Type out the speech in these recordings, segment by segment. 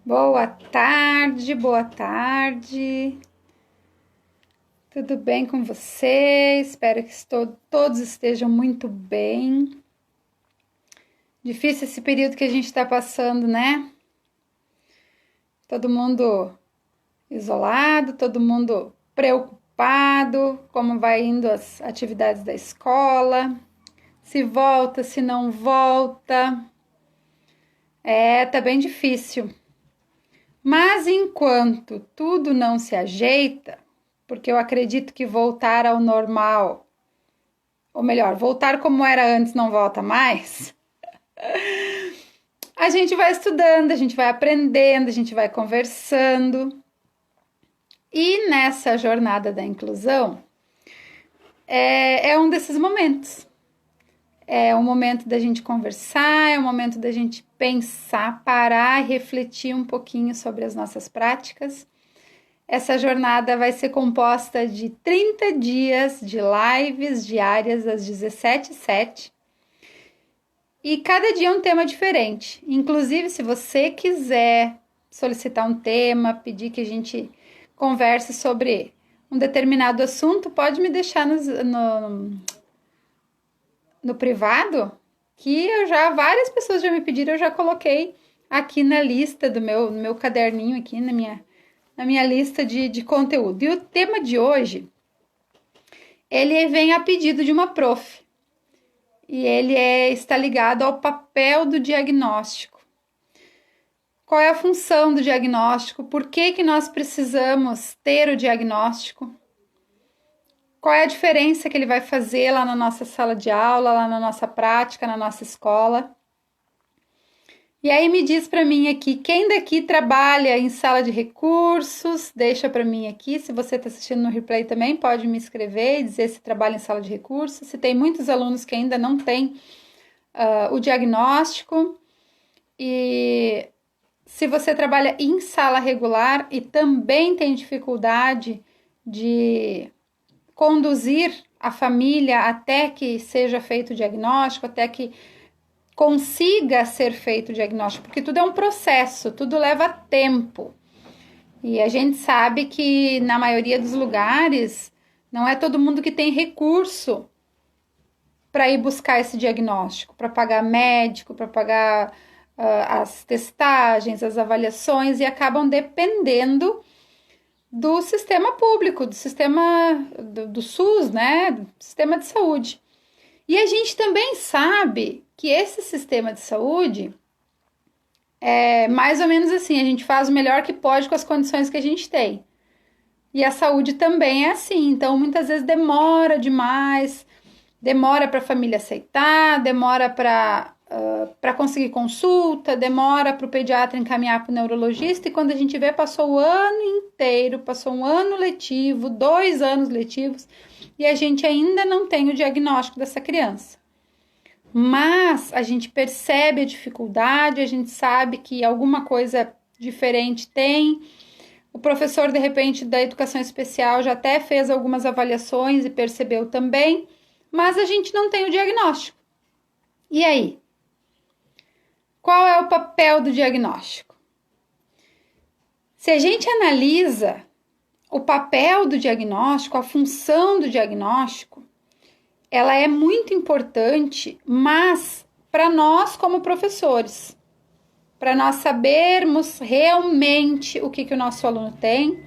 Boa tarde, boa tarde. Tudo bem com você? Espero que todos estejam muito bem. Difícil esse período que a gente está passando, né? Todo mundo isolado, todo mundo preocupado, como vai indo as atividades da escola, se volta, se não volta. Tá bem difícil. Mas enquanto tudo não se ajeita, porque eu acredito que voltar ao normal, ou melhor, voltar como era antes não volta mais, a gente vai estudando, a gente vai aprendendo, a gente vai conversando. E nessa jornada da inclusão, é um desses momentos. É um momento da gente conversar, é um momento da gente pensar, parar e refletir um pouquinho sobre as nossas práticas. Essa jornada vai ser composta de 30 dias de lives diárias às 17h07. E cada dia é um tema diferente. Inclusive, se você quiser solicitar um tema, pedir que a gente converse sobre um determinado assunto, pode me deixar no privado, que várias pessoas já me pediram, eu já coloquei aqui na lista do no meu caderninho aqui, na minha lista de conteúdo. E o tema de hoje, ele vem a pedido de uma prof. E ele está ligado ao papel do diagnóstico. Qual é a função do diagnóstico? Por que nós precisamos ter o diagnóstico? Qual é a diferença que ele vai fazer lá na nossa sala de aula, lá na nossa prática, na nossa escola? E aí me diz para mim aqui, quem daqui trabalha em sala de recursos, deixa para mim aqui, se você está assistindo no replay também, pode me escrever e dizer se trabalha em sala de recursos, se tem muitos alunos que ainda não têm o diagnóstico, e se você trabalha em sala regular e também tem dificuldade de conduzir a família até que seja feito o diagnóstico, até que consiga ser feito o diagnóstico, porque tudo é um processo, tudo leva tempo. E a gente sabe que na maioria dos lugares não é todo mundo que tem recurso para ir buscar esse diagnóstico, para pagar médico, para pagar as testagens, as avaliações, e acabam dependendo do sistema público, do sistema do SUS, né? Do sistema de saúde. E a gente também sabe que esse sistema de saúde é mais ou menos assim, a gente faz o melhor que pode com as condições que a gente tem. E a saúde também é assim, então muitas vezes demora demais, demora para a família aceitar, demora para conseguir consulta, demora para o pediatra encaminhar para o neurologista, e quando a gente vê, passou o ano inteiro, passou um ano letivo, 2 anos letivos, e a gente ainda não tem o diagnóstico dessa criança. Mas a gente percebe a dificuldade, a gente sabe que alguma coisa diferente tem. O professor, de repente, da educação especial já até fez algumas avaliações e percebeu também, mas a gente não tem o diagnóstico. E aí? Qual é o papel do diagnóstico? Se a gente analisa o papel do diagnóstico, a função do diagnóstico, ela é muito importante, mas para nós como professores, para nós sabermos realmente o que o nosso aluno tem,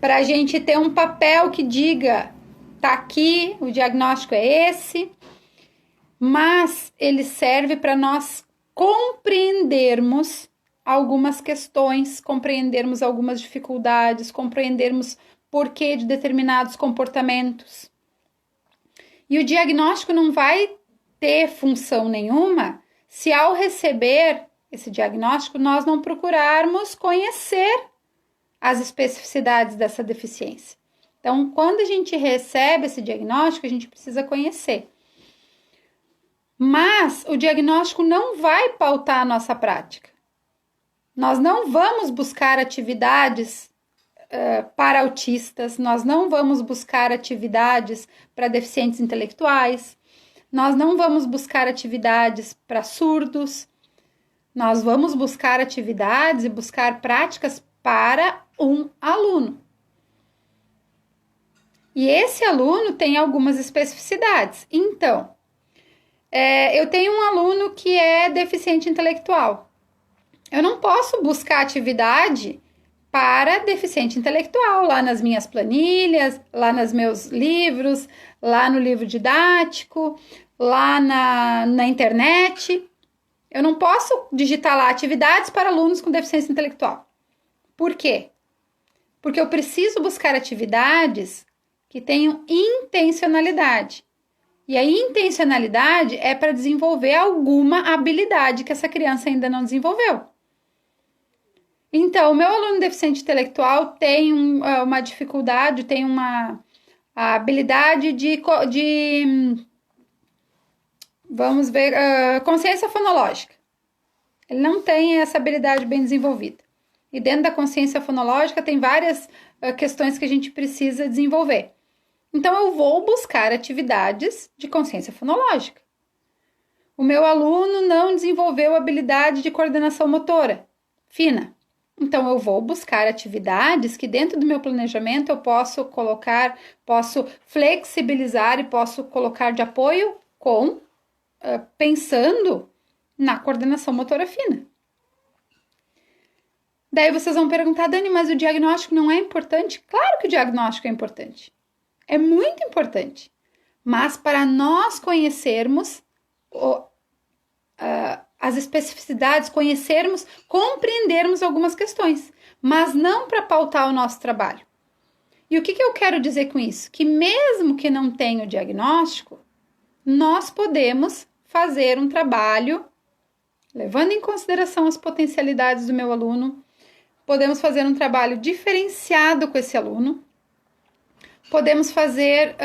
para a gente ter um papel que diga, tá aqui, o diagnóstico é esse, mas ele serve para nós compreendermos algumas questões, compreendermos algumas dificuldades, compreendermos porquê de determinados comportamentos. E o diagnóstico não vai ter função nenhuma se, ao receber esse diagnóstico, nós não procurarmos conhecer as especificidades dessa deficiência. Então, quando a gente recebe esse diagnóstico, a gente precisa conhecer. Mas o diagnóstico não vai pautar a nossa prática. Nós não vamos buscar atividades para autistas, nós não vamos buscar atividades para deficientes intelectuais, nós não vamos buscar atividades para surdos, Nós vamos buscar atividades e buscar práticas para um aluno. E esse aluno tem algumas especificidades. Então, eu tenho um aluno que é deficiente intelectual. Eu não posso buscar atividade para deficiente intelectual lá nas minhas planilhas, lá nos meus livros, lá no livro didático, lá na internet. Eu não posso digitar lá atividades para alunos com deficiência intelectual. Por quê? Porque eu preciso buscar atividades que tenham intencionalidade. E a intencionalidade é para desenvolver alguma habilidade que essa criança ainda não desenvolveu. Então, o meu aluno deficiente intelectual tem uma dificuldade, tem a habilidade de vamos ver, consciência fonológica. Ele não tem essa habilidade bem desenvolvida. E dentro da consciência fonológica tem várias questões que a gente precisa desenvolver. Então, eu vou buscar atividades de consciência fonológica. O meu aluno não desenvolveu habilidade de coordenação motora fina. Então, eu vou buscar atividades que dentro do meu planejamento eu posso flexibilizar e posso colocar de apoio pensando na coordenação motora fina. Daí vocês vão perguntar, Dani, mas o diagnóstico não é importante? Claro que o diagnóstico é importante. É muito importante. Mas para nós conhecermos as especificidades, compreendermos algumas questões, mas não para pautar o nosso trabalho. E o que eu quero dizer com isso? Que mesmo que não tenha o diagnóstico, nós podemos fazer um trabalho levando em consideração as potencialidades do meu aluno, podemos fazer um trabalho diferenciado com esse aluno, podemos fazer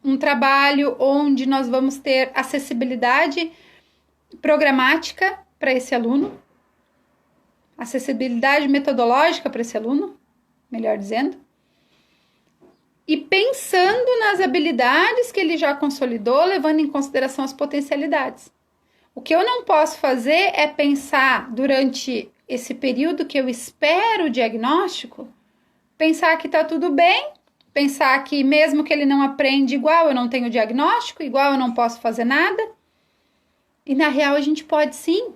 um trabalho onde nós vamos ter acessibilidade programática para esse aluno, acessibilidade metodológica para esse aluno, melhor dizendo, e pensando nas habilidades que ele já consolidou, levando em consideração as potencialidades. O que eu não posso fazer é pensar durante esse período que eu espero o diagnóstico, pensar que está tudo bem, pensar que mesmo que ele não aprende igual, eu não tenho diagnóstico, igual eu não posso fazer nada. E na real a gente pode sim.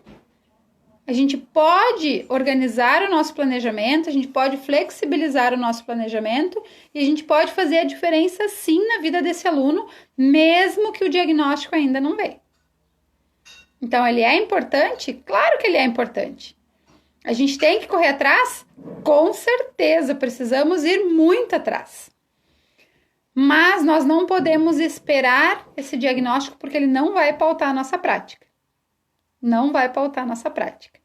A gente pode organizar o nosso planejamento, a gente pode flexibilizar o nosso planejamento e a gente pode fazer a diferença sim na vida desse aluno, mesmo que o diagnóstico ainda não veio. Então, ele é importante? Claro que ele é importante. A gente tem que correr atrás? Com certeza, precisamos ir muito atrás. Mas nós não podemos esperar esse diagnóstico porque ele não vai pautar a nossa prática. Não vai pautar a nossa prática.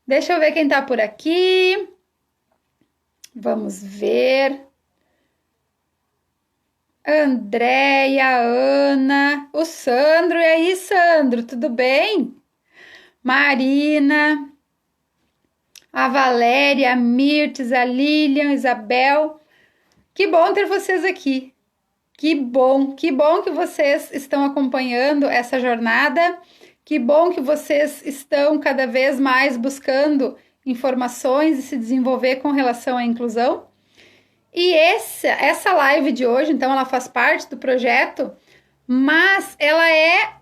Deixa eu ver quem tá por aqui. Vamos ver. Andréia, Ana, o Sandro. E aí, Sandro, tudo bem? Marina, a Valéria, a Mirtes, a Lilian, a Isabel. Que bom ter vocês aqui. Que bom que vocês estão acompanhando essa jornada. Que bom que vocês estão cada vez mais buscando informações e se desenvolver com relação à inclusão. E essa live de hoje, então, ela faz parte do projeto, mas ela é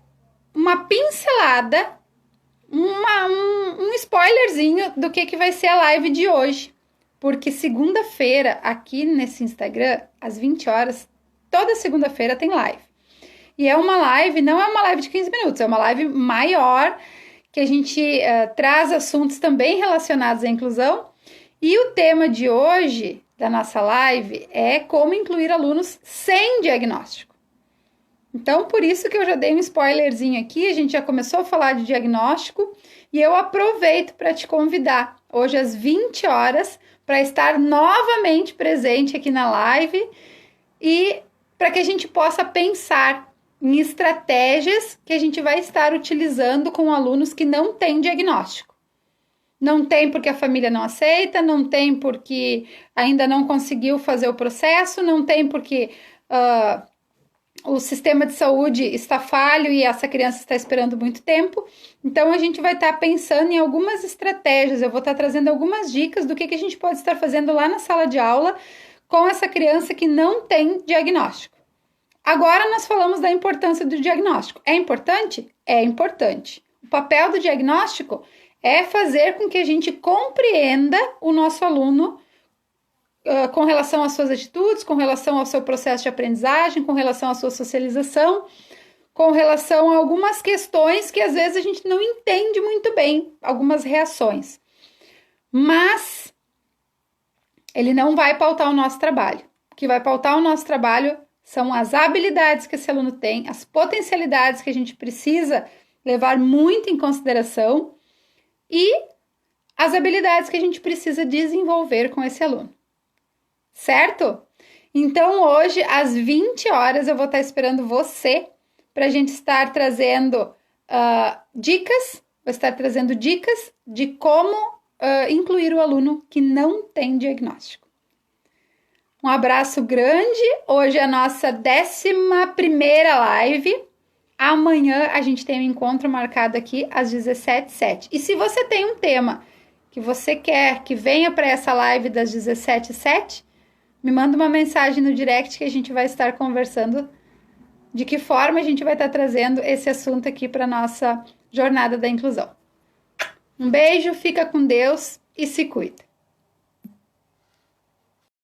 uma pincelada, um spoilerzinho do que vai ser a live de hoje. Porque segunda-feira, aqui nesse Instagram, às 20 horas, toda segunda-feira tem live. E é uma live, não é uma live de 15 minutos, é uma live maior, que a gente traz assuntos também relacionados à inclusão. E o tema de hoje da nossa live é como incluir alunos sem diagnóstico. Então, por isso que eu já dei um spoilerzinho aqui, a gente já começou a falar de diagnóstico e eu aproveito para te convidar hoje às 20 horas para estar novamente presente aqui na live e para que a gente possa pensar em estratégias que a gente vai estar utilizando com alunos que não têm diagnóstico. Não tem porque a família não aceita, não tem porque ainda não conseguiu fazer o processo, não tem porque o sistema de saúde está falho e essa criança está esperando muito tempo. Então, a gente vai estar pensando em algumas estratégias. Eu vou estar trazendo algumas dicas do que a gente pode estar fazendo lá na sala de aula com essa criança que não tem diagnóstico. Agora, nós falamos da importância do diagnóstico. É importante? É importante. O papel do diagnóstico é fazer com que a gente compreenda o nosso aluno com relação às suas atitudes, com relação ao seu processo de aprendizagem, com relação à sua socialização, com relação a algumas questões que às vezes a gente não entende muito bem, algumas reações. Mas ele não vai pautar o nosso trabalho. O que vai pautar o nosso trabalho são as habilidades que esse aluno tem, as potencialidades que a gente precisa levar muito em consideração e as habilidades que a gente precisa desenvolver com esse aluno. Certo? Então, hoje, às 20 horas, eu vou estar esperando você para a gente estar trazendo dicas, vou estar trazendo dicas de como incluir o aluno que não tem diagnóstico. Um abraço grande, hoje é a nossa 11ª live, amanhã a gente tem um encontro marcado aqui às 17h07. E se você tem um tema que você quer que venha para essa live das 17h07, me manda uma mensagem no direct que a gente vai estar conversando de que forma a gente vai estar trazendo esse assunto aqui para a nossa jornada da inclusão. Um beijo, fica com Deus e se cuida.